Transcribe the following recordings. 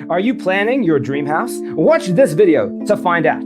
Are you planning your dream house? Watch this video to find out.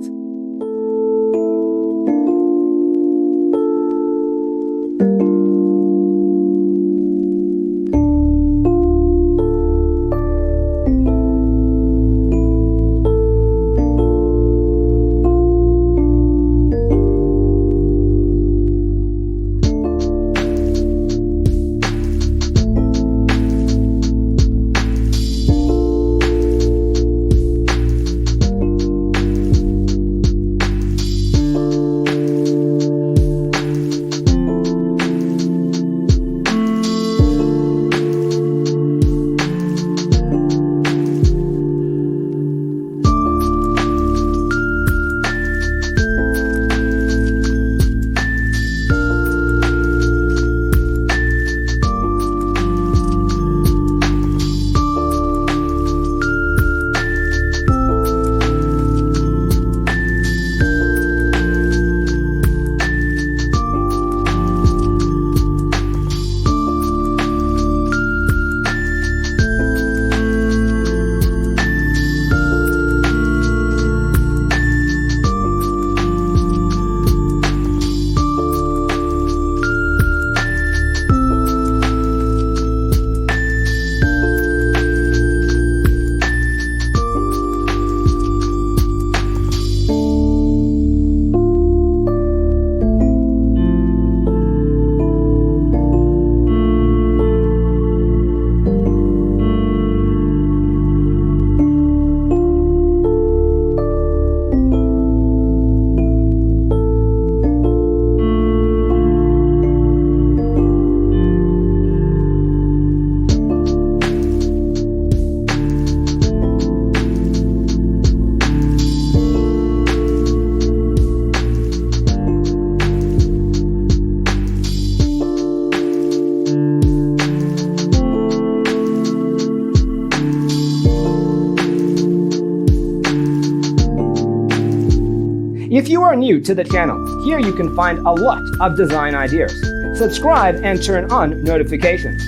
If you are new to the channel, here you can find a lot of design ideas. Subscribe and turn on notifications.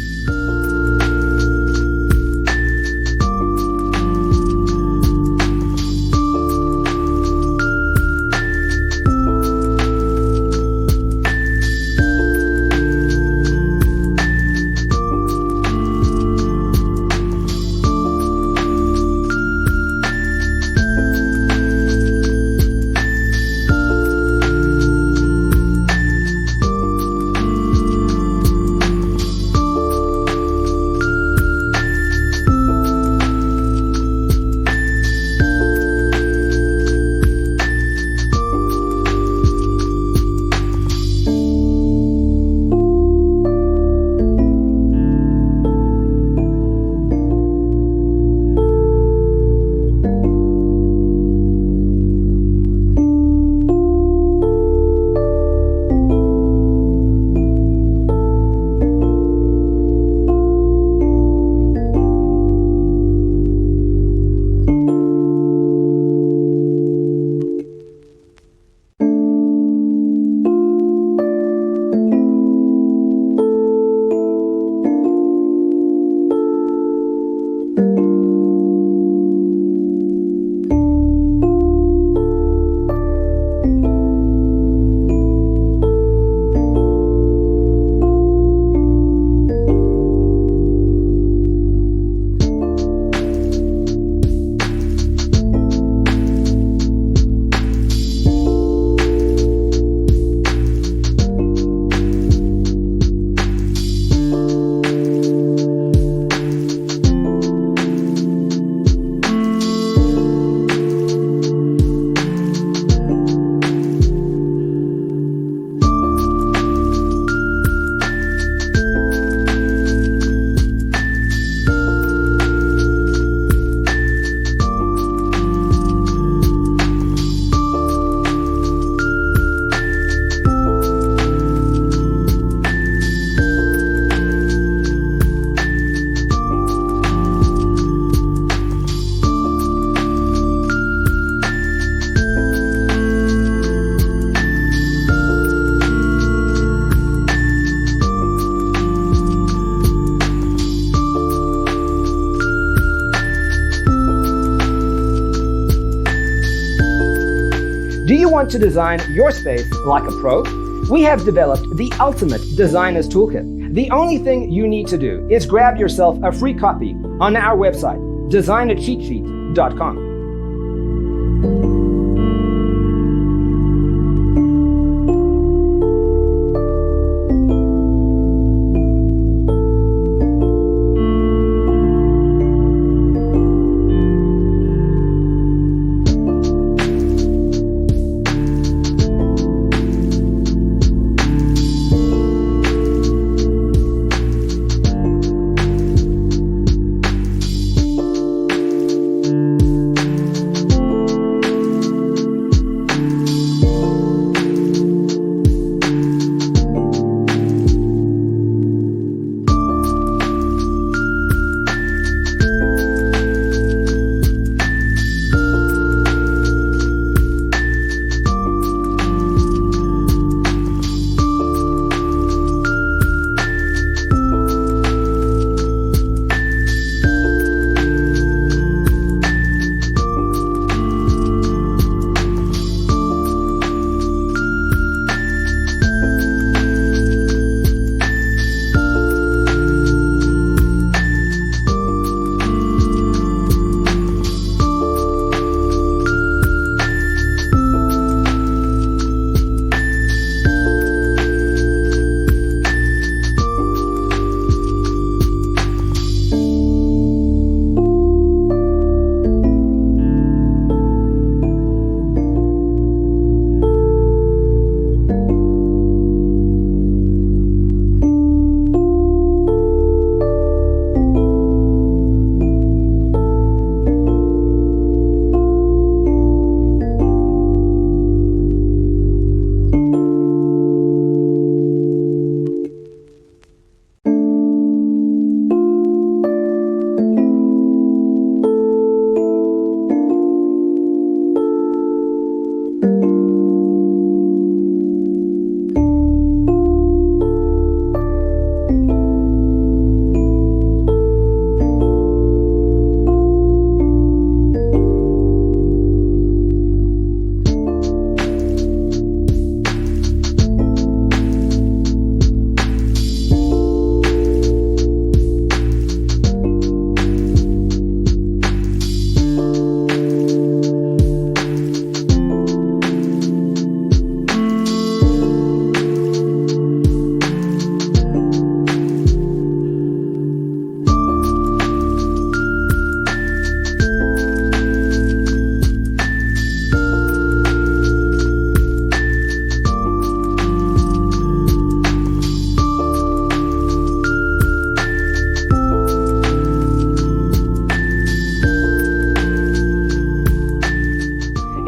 Do you want to design your space like a pro? We have developed the ultimate designer's toolkit. The only thing you need to do is grab yourself a free copy on our website, designercheatsheet.com.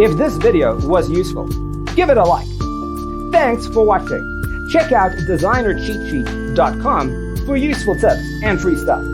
If this video was useful, give it a like. Thanks for watching. Check out designercheatsheet.com for useful tips and free stuff.